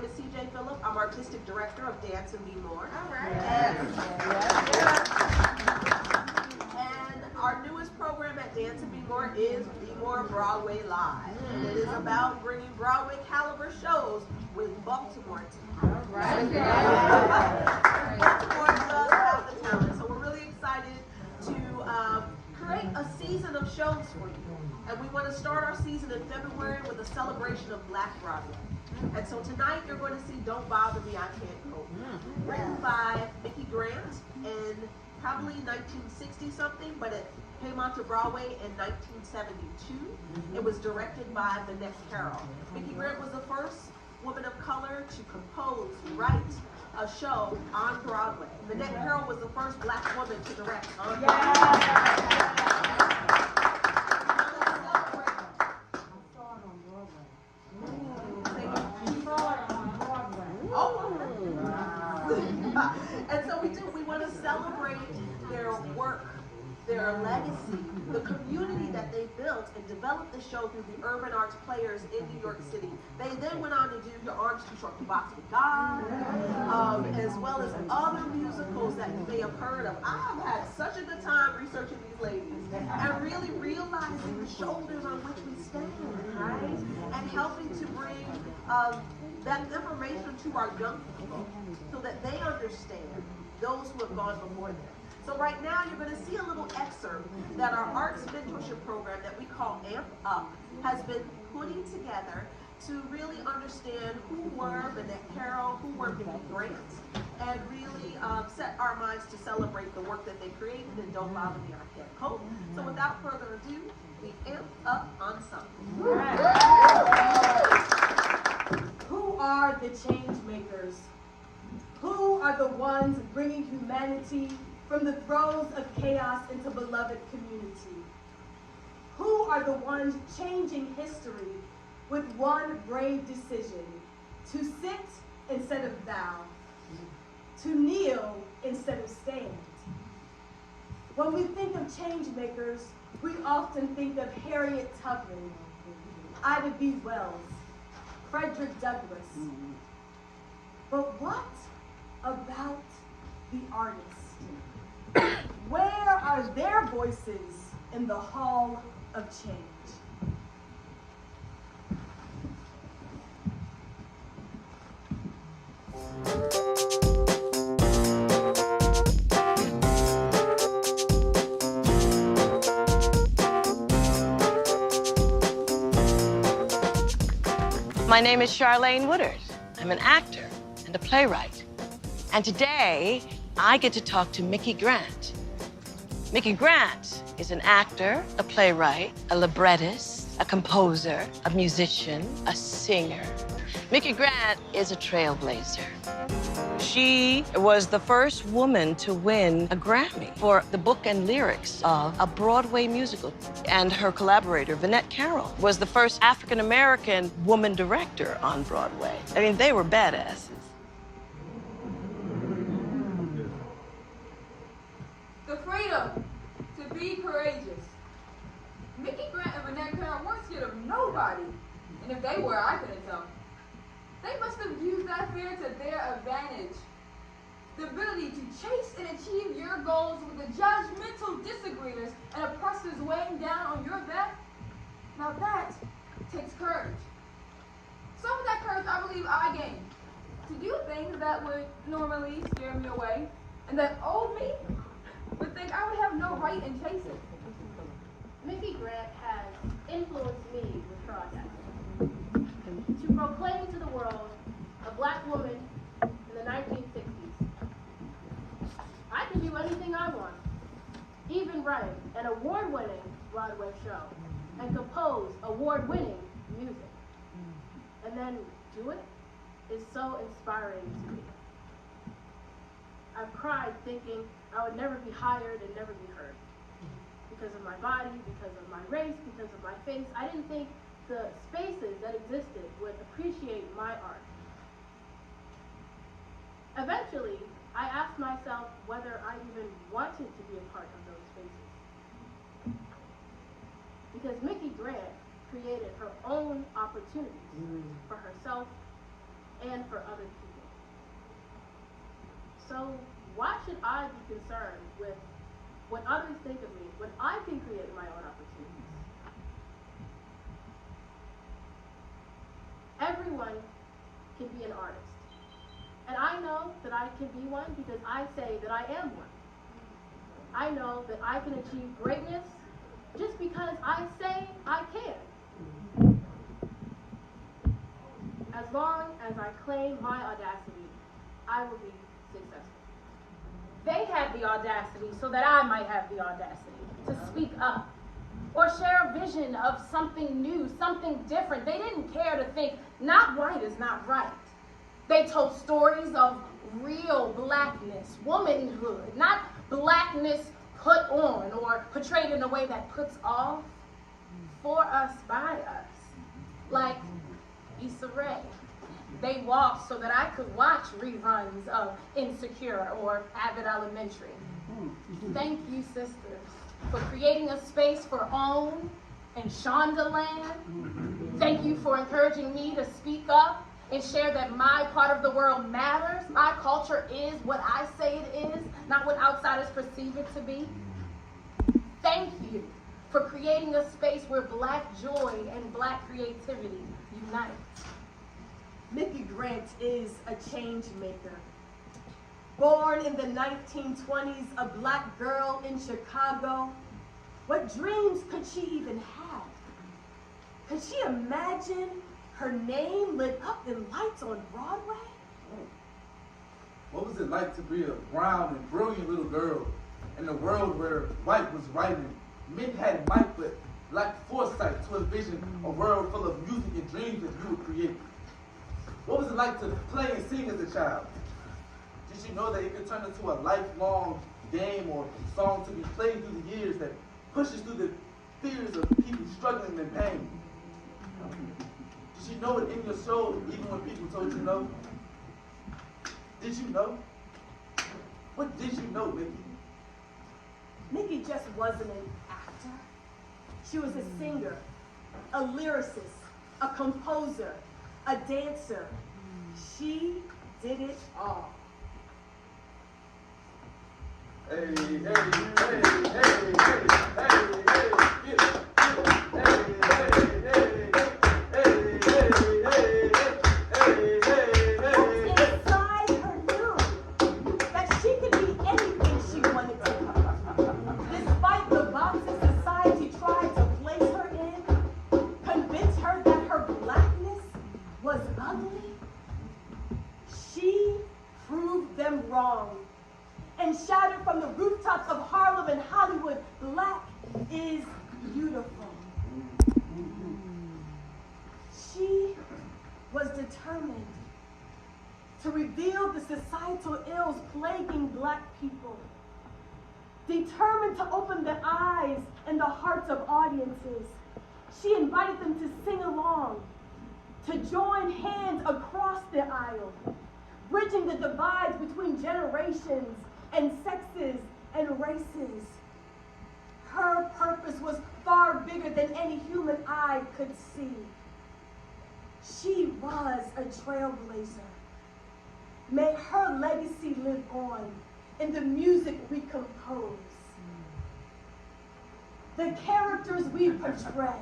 name is CJ Phillip. I'm Artistic Director of Dance and Bmore. All right. And our newest program at Dance and Bmore is Bmore Broadway Live. And it is about bringing Broadway caliber shows with Baltimore talent. All right. Baltimore does have the talent, so we're really excited to create a season of shows for you. And we want to start our season in February with a celebration of Black Broadway. And so tonight you're going to see Don't Bother Me, I Can't Cope, written by Micki Grant in probably 1960 something, but it came onto Broadway in 1972. It was directed by Vinnette Carroll. Micki Grant was the first woman of color to compose, write a show on Broadway. Vinnette Carroll was the first Black woman to direct on Broadway. And so we want to celebrate their work, their legacy, the community that they built and developed the show through the urban arts players in New York City. They then went on to do Your Arms Too Short to Box with God, as well as other musicals that you may have heard of. I've had such a good time researching these ladies and really realizing the shoulders on which we stand, right? And helping to bring that information to our young people so that they understand those who have gone before them. So right now you're going to see a little excerpt that our arts mentorship program that we call AMP Up has been putting together to really understand who were Vinnette Carroll, who were Micki Grant, and really set our minds to celebrate the work that they created and Don't Bother Me, I Can't Cope. So without further ado, the AMP Up Ensemble. Who are the change makers? Who are the ones bringing humanity from the throes of chaos into beloved community? Who are the ones changing history with one brave decision? To sit instead of bow, to kneel instead of stand. When we think of change makers, we often think of Harriet Tubman, Ida B. Wells, Frederick Douglass. But what about the artists? Where are their voices in the Hall of Change? My name is Charlene Woodard. I'm an actor and a playwright. And today, I get to talk to Micki Grant. Micki Grant is an actor, a playwright, a librettist, a composer, a musician, a singer. Micki Grant is a trailblazer. She was the first woman to win a Grammy for the book and lyrics of a Broadway musical. And her collaborator, Vinnette Carroll, was the first African-American woman director on Broadway. I mean, they were badasses. The freedom to be courageous. Micki Grant and Vinnette Carroll weren't scared of nobody. And if they were, I couldn't tell. They must have used that fear to their advantage. The ability to chase and achieve your goals with the judgmental disagreements and oppressors weighing down on your back. Now that takes courage. Some of that courage I believe I gained. To do things that would normally scare me away, and that old me would think I would have no right in chasing. Micki Grant has influenced me with her audacity to proclaim to the world a Black woman in the 1960s. I can do anything I want, even write an award-winning Broadway show and compose award-winning music. And then do it is so inspiring to me. I've cried thinking I would never be hired and never be heard. Because of my body, because of my race, because of my face, I didn't think the spaces that existed would appreciate my art. Eventually, I asked myself whether I even wanted to be a part of those spaces. Because Micki Grant created her own opportunities for herself and for other people. So why should I be concerned with what others think of me when I can create my own opportunities? Everyone can be an artist. And I know that I can be one because I say that I am one. I know that I can achieve greatness just because I say I can. As long as I claim my audacity, I will be successful. They had the audacity so that I might have the audacity to speak up or share a vision of something new, something different. They didn't care to think, not white is not right. They told stories of real blackness, womanhood, not blackness put on or portrayed in a way that puts off, for us, by us. Like Issa Rae. They walked so that I could watch reruns of Insecure or Abbott Elementary. Thank you, sisters, for creating a space for OWN and Shondaland. Thank you for encouraging me to speak up and share that my part of the world matters. My culture is what I say it is, not what outsiders perceive it to be. Thank you for creating a space where Black joy and Black creativity unite. Micki Grant is a change maker. Born in the 1920s, a Black girl in Chicago, what dreams could she even have? Could she imagine her name lit up in lights on Broadway? What was it like to be a brown and brilliant little girl in a world where white was right and men had might but lacked foresight to envision a world full of music and dreams that you would create? What was it like to play and sing as a child? Did you know that it could turn into a lifelong game or song to be played through the years that pushes through the fears of people struggling in pain? Did you know it in your soul even when people told you no? Did you know? What did you know, Micki? Micki just wasn't an actor. She was a singer, a lyricist, a composer, a dancer. She did it all. Hey, hey, hey, hey, hey, hey, hey, get it. Wrong and shouted from the rooftops of Harlem and Hollywood, Black is beautiful. She was determined to reveal the societal ills plaguing Black people, determined to open the eyes and the hearts of audiences. She invited them to sing along, to join hands across the aisle, bridging the divides between generations and sexes and races. Her purpose was far bigger than any human eye could see. She was a trailblazer. May her legacy live on in the music we compose, the characters we portray,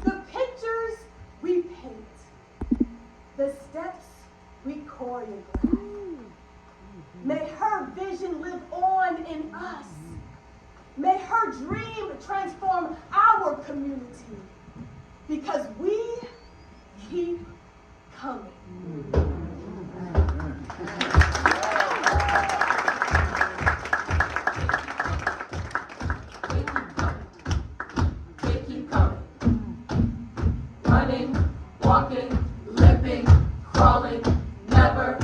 the pictures we paint, the steps we choreograph. May her vision live on in us. May her dream transform our community, because we keep coming. They keep coming. Running, walking, limping, crawling, never